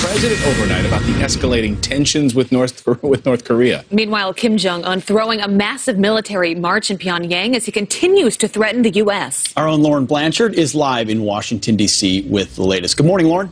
president overnight about the escalating tensions with North Korea. Meanwhile, Kim Jong-un throwing a massive military march in Pyongyang as he continues to threaten the U.S. Our own Lauren Blanchard is live in Washington, D.C. with the latest. Good morning, Lauren.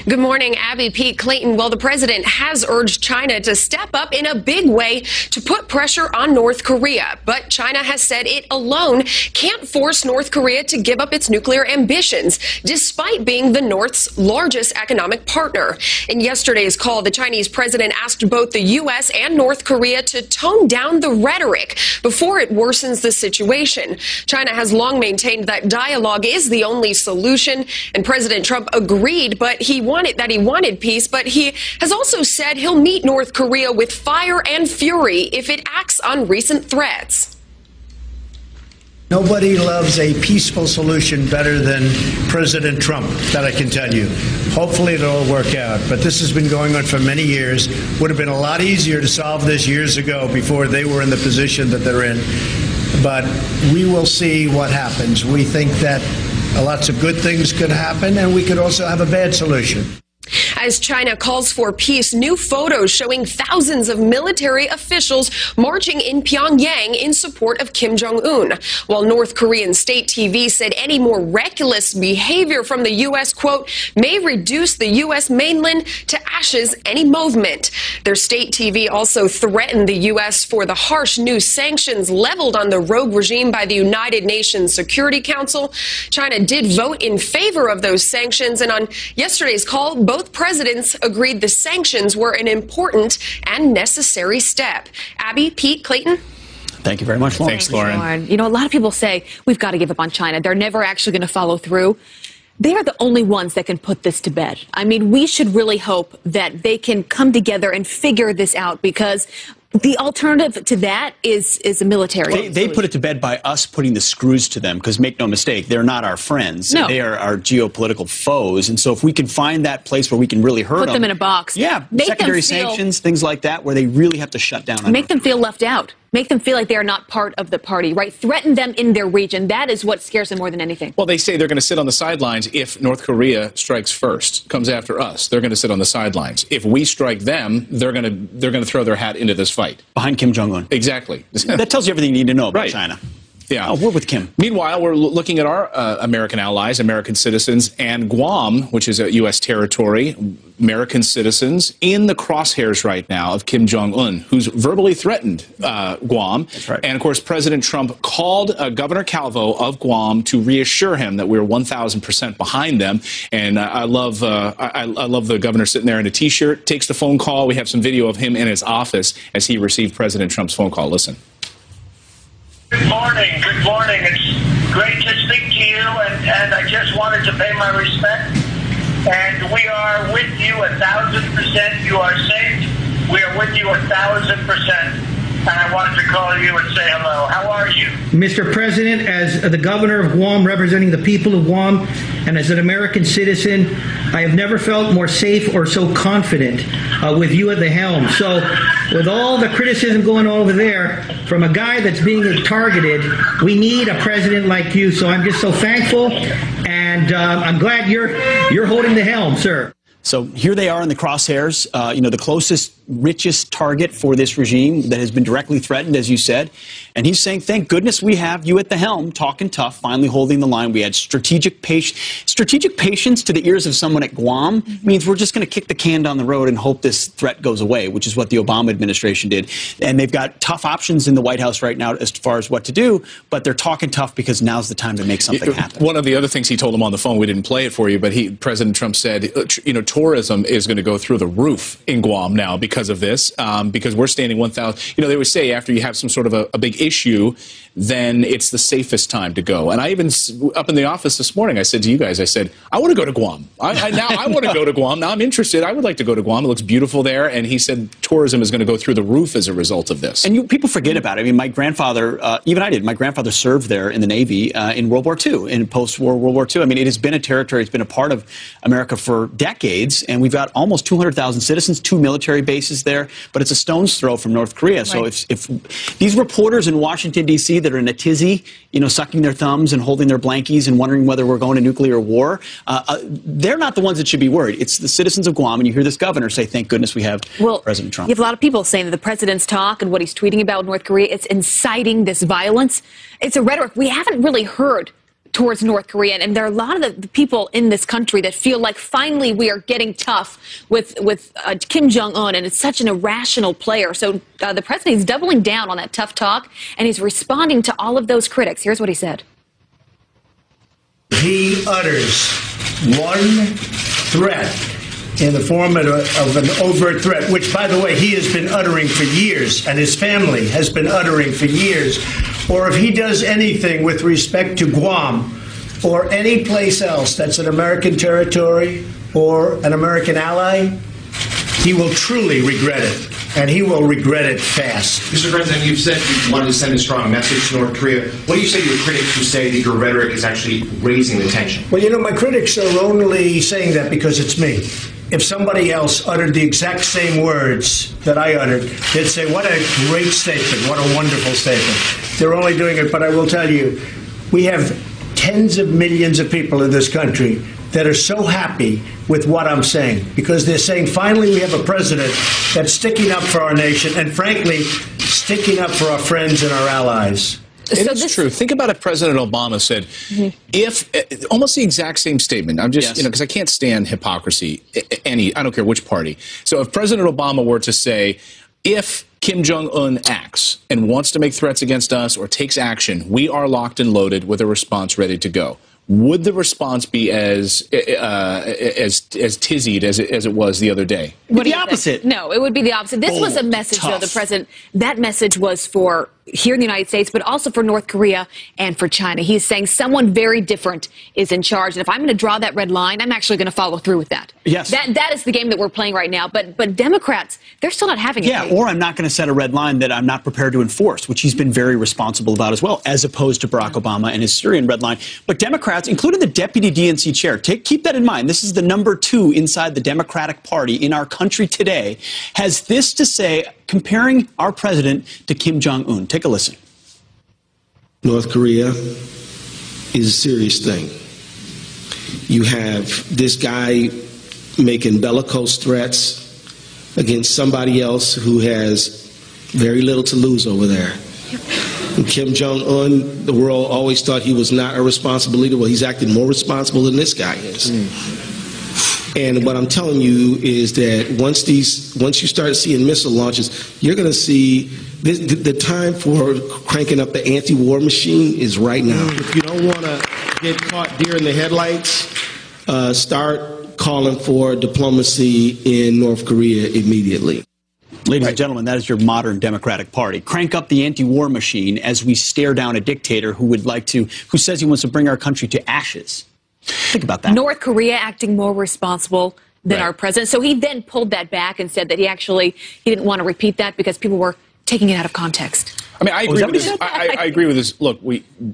Good morning, Abby, Pete, Clayton. Well, the president has urged China to step up in a big way to put pressure on North Korea. But China has said it alone can't force North Korea to give up its nuclear ambitions, despite being the North's largest economic partner. In yesterday's call, the Chinese president asked both the U.S. and North Korea to tone down the rhetoric before it worsens the situation. China has long maintained that dialogue is the only solution, and President Trump agreed, but he wanted peace, but he has also said he'll meet North Korea with fire and fury if it acts on recent threats. Nobody loves a peaceful solution better than President Trump, that I can tell you. Hopefully it'll all work out. But this has been going on for many years. Would have been a lot easier to solve this years ago before they were in the position that they're in. But we will see what happens. We think that lots of good things could happen, and we could also have a bad solution. As China calls for peace, new photos showing thousands of military officials marching in Pyongyang in support of Kim Jong-un, while North Korean state TV said any more reckless behavior from the U.S., quote, may reduce the U.S. mainland to ashes any movement. Their state TV also threatened the U.S. for the harsh new sanctions leveled on the rogue regime by the United Nations Security Council. China did vote in favor of those sanctions, and on yesterday's call, both presidents agreed the sanctions were an important and necessary step. Abby, Pete, Clayton. Thank you very much, Lauren. Thanks, Lauren. You know, a lot of people say we've got to give up on China. They're never actually going to follow through. They are the only ones that can put this to bed. I mean, we should really hope that they can come together and figure this out, because the alternative to that is a military. They put it to bed by us putting the screws to them, because make no mistake, they're not our friends. No. They are our geopolitical foes. And so if we can find that place where we can really hurt them. Put them in a box. Yeah, secondary sanctions, things like that, where they really have to shut down. Make them feel left out. Make them feel like they are not part of the party, right? Threaten them in their region. That is what scares them more than anything. Well, they say they're going to sit on the sidelines if North Korea strikes first, comes after us. They're going to sit on the sidelines. If we strike them, they're going to throw their hat into this fight. Behind Kim Jong-un. Exactly. That tells you everything you need to know about China. Yeah. Oh, we're with Kim. Meanwhile, we're looking at our American allies, American citizens, and Guam, which is a U.S. territory, American citizens in the crosshairs right now of Kim Jong-un, who's verbally threatened Guam. That's right. And, of course, President Trump called Governor Calvo of Guam to reassure him that we're 1,000% behind them. And I love the governor sitting there in a T-shirt, takes the phone call. We have some video of him in his office as he received President Trump's phone call. Listen. Good morning. Good morning. It's great to speak to you, and I just wanted to pay my respect. And we are with you 1,000%. You are safe. We are with you 1,000%. And I wanted to call you and say hello. How are you? Mr. President, as the governor of Guam, representing the people of Guam, and as an American citizen, I have never felt more safe or so confident with you at the helm. So with all the criticism going on over there from a guy that's being targeted, we need a president like you. So I'm just so thankful, and I'm glad you're holding the helm, sir. So here they are in the crosshairs, the closest, richest target for this regime that has been directly threatened, as you said. And he's saying, thank goodness we have you at the helm, talking tough, finally holding the line. We had strategic patience. Strategic patience to the ears of someone at Guam means we're just going to kick the can down the road and hope this threat goes away, which is what the Obama administration did. And they've got tough options in the White House right now as far as what to do, but they're talking tough because now's the time to make something happen. One of the other things he told him on the phone, we didn't play it for you, but President Trump said, tourism is going to go through the roof in Guam now because of this, because we're standing 1,000. They would say after you have some sort of a big issue, then it's the safest time to go. And I even, up in the office this morning, I said to you guys, I said, I want to go to Guam. I want to go to Guam. Now I'm interested. I would like to go to Guam. It looks beautiful there. And he said tourism is going to go through the roof as a result of this. And people forget about it. I mean, my grandfather, even I did, my grandfather served there in the Navy in World War II, in post-war World War II. I mean, it has been a territory, it's been a part of America for decades. decades, and we've got almost 200,000 citizens, 2 military bases there, but it's a stone's throw from North Korea. So if these reporters in Washington, D.C. that are in a tizzy, sucking their thumbs and holding their blankies and wondering whether we're going to nuclear war, they're not the ones that should be worried. It's the citizens of Guam, and you hear this governor say, thank goodness we have President Trump. You have a lot of people saying that the president's talk and what he's tweeting about North Korea, it's inciting this violence. It's a rhetoric we haven't really heard towards North Korea. And there are a lot of the people in this country that feel like finally we are getting tough with Kim Jong-un, and it's such an irrational player. So the president is doubling down on that tough talk, and he's responding to all of those critics. Here's what he said. He utters one threat in the form of an overt threat, which, by the way, he has been uttering for years, and his family has been uttering for years, or if he does anything with respect to Guam or any place else that's an American territory or an American ally, he will truly regret it, and he will regret it fast. Mr. President, you've said you wanted to send a strong message to North Korea. What do you say to your critics who say that your rhetoric is actually raising the tension? Well, my critics are only saying that because it's me. If somebody else uttered the exact same words that I uttered, they'd say, what a great statement, what a wonderful statement. They're only doing it, but I will tell you, we have tens of millions of people in this country that are so happy with what I'm saying, because they're saying finally we have a president that's sticking up for our nation and, frankly, sticking up for our friends and our allies. It's true. Think about if President Obama said, if almost the exact same statement. I'm just, because I can't stand hypocrisy. I don't care which party. So if President Obama were to say, if Kim Jong-un acts and wants to make threats against us or takes action, we are locked and loaded with a response ready to go. Would the response be as tizzied as it was the other day? The opposite. No, it would be the opposite. This was a message, though, the president. That message was for here in the United States, but also for North Korea and for China. He's saying someone very different is in charge. And if I'm going to draw that red line, I'm actually going to follow through with that. Yes. That is the game that we're playing right now. But Democrats, they're still not having it. Yeah, or I'm not going to set a red line that I'm not prepared to enforce, which he's been very responsible about as well, as opposed to Barack Obama and his Syrian red line. But Democrats, including the deputy DNC chair, keep that in mind. This is the number 2 inside the Democratic Party in our country today, has this to say, comparing our president to Kim Jong-un. Take a listen. North Korea is a serious thing. You have this guy making bellicose threats against somebody else who has very little to lose over there. And Kim Jong-un, the world always thought he was not a responsible leader. Well, he's acting more responsible than this guy is. And what I'm telling you is that once you start seeing missile launches, you're going to see the time for cranking up the anti-war machine is right now. If you don't want to get caught deer in the headlights, start calling for diplomacy in North Korea immediately. Ladies and gentlemen, that is your modern Democratic Party. Crank up the anti-war machine as we stare down a dictator who says he wants to bring our country to ashes. Think about that. North Korea acting more responsible than our president. So he then pulled that back and said that he didn't want to repeat that because people were taking it out of context. I mean, I agree with this. I agree with this. Look,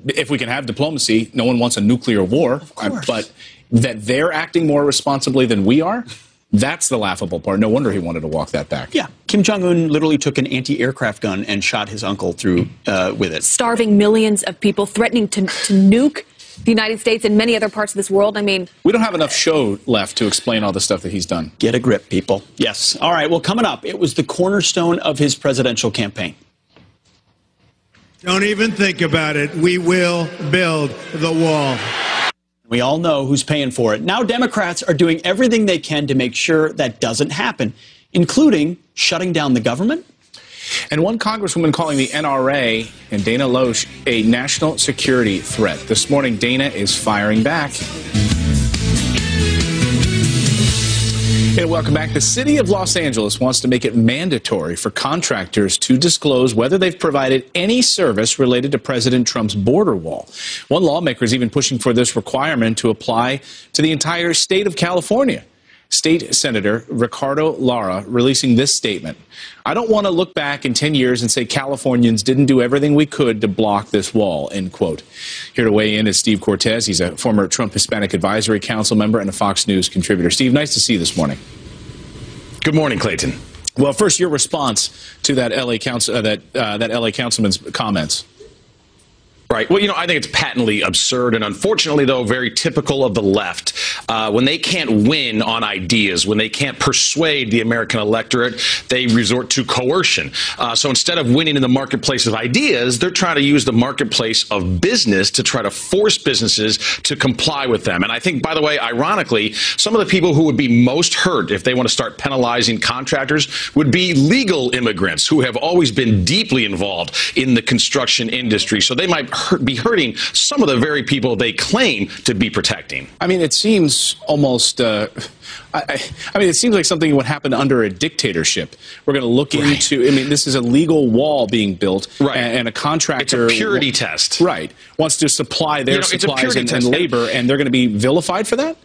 if we can have diplomacy, no one wants a nuclear war. Of course. But that they're acting more responsibly than we are, that's the laughable part. No wonder he wanted to walk that back. Yeah. Kim Jong-un literally took an anti-aircraft gun and shot his uncle through with it. Starving millions of people, threatening to nuke the United States and many other parts of this world. I mean, we don't have enough show left to explain all the stuff that he's done. Get a grip, people. Yes. All right. Well, coming up, it was the cornerstone of his presidential campaign. Don't even think about it. We will build the wall. We all know who's paying for it. Now Democrats are doing everything they can to make sure that doesn't happen, including shutting down the government. And one congresswoman calling the NRA and Dana Loesch a national security threat. This morning, Dana is firing back. And welcome back. The city of Los Angeles wants to make it mandatory for contractors to disclose whether they've provided any service related to President Trump's border wall. One lawmaker is even pushing for this requirement to apply to the entire state of California. State Senator Ricardo Lara releasing this statement. I don't want to look back in 10 years and say Californians didn't do everything we could to block this wall, end quote. Here to weigh in is Steve Cortez. He's a former Trump Hispanic Advisory Council member and a Fox News contributor. Steve, nice to see you this morning. Good morning, Clayton. Well, first, your response to that LA councilman's comments. Right. Well, I think it's patently absurd and unfortunately, though, very typical of the left. When they can't win on ideas, when they can't persuade the American electorate, they resort to coercion. So instead of winning in the marketplace of ideas, they're trying to use the marketplace of business to try to force businesses to comply with them. And I think, by the way, ironically, some of the people who would be most hurt if they want to start penalizing contractors would be legal immigrants who have always been deeply involved in the construction industry. So they might be hurting some of the very people they claim to be protecting. I mean, it seems almost, it seems like something would happen under a dictatorship. We're going to look into, this is a legal wall being built, and a contractor. It's a purity test. Right. Wants to supply their supplies and labor, and they're going to be vilified for that?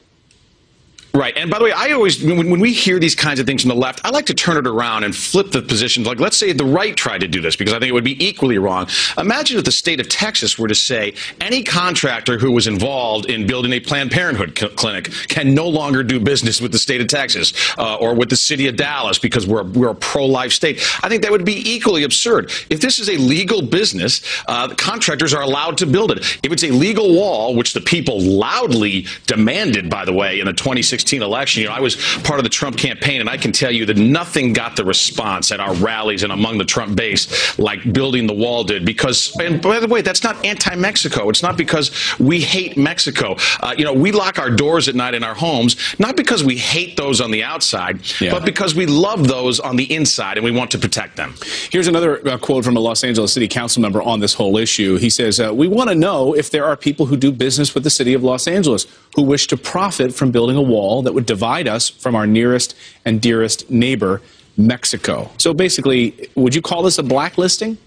Right. And by the way, I always, when we hear these kinds of things from the left, I like to turn it around and flip the positions. Like, let's say the right tried to do this, because I think it would be equally wrong. Imagine if the state of Texas were to say any contractor who was involved in building a Planned Parenthood clinic can no longer do business with the state of Texas or with the city of Dallas because we're a pro-life state. I think that would be equally absurd. If this is a legal business, the contractors are allowed to build it. If it's a legal wall, which the people loudly demanded, by the way, in the 2016 election, I was part of the Trump campaign, and I can tell you that nothing got the response at our rallies and among the Trump base like building the wall did. Because, and by the way, that's not anti-Mexico. It's not because we hate Mexico. We lock our doors at night in our homes, not because we hate those on the outside, but because we love those on the inside and we want to protect them. Here's another quote from a Los Angeles City Council member on this whole issue. He says, we want to know if there are people who do business with the city of Los Angeles who wish to profit from building a wall that would divide us from our nearest and dearest neighbor, Mexico. So basically, would you call this a blacklisting?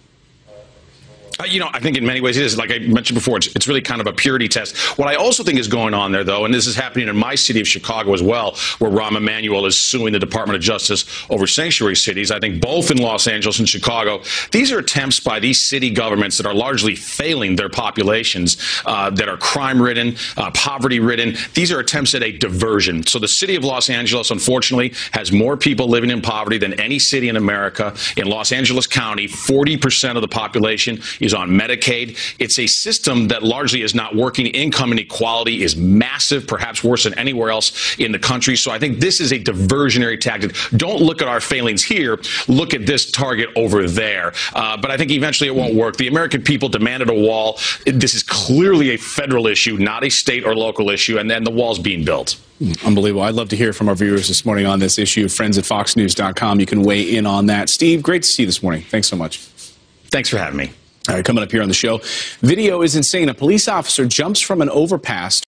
I think in many ways it is. Like I mentioned before, it's really kind of a purity test. What I also think is going on there, though, and this is happening in my city of Chicago as well, where Rahm Emanuel is suing the Department of Justice over sanctuary cities, I think both in Los Angeles and Chicago, these are attempts by these city governments that are largely failing their populations, that are crime-ridden, poverty-ridden. These are attempts at a diversion. So the city of Los Angeles, unfortunately, has more people living in poverty than any city in America. In Los Angeles County, 40% of the population is on Medicaid. It's a system that largely is not working. Income inequality is massive, perhaps worse than anywhere else in the country. So I think this is a diversionary tactic. Don't look at our failings here. Look at this target over there. But I think eventually it won't work. The American people demanded a wall. This is clearly a federal issue, not a state or local issue, and then the wall's being built. Unbelievable. I'd love to hear from our viewers this morning on this issue. Friends at foxnews.com. You can weigh in on that. Steve, great to see you this morning. Thanks so much. Thanks for having me. All right, coming up here on the show, video is insane. A police officer jumps from an overpass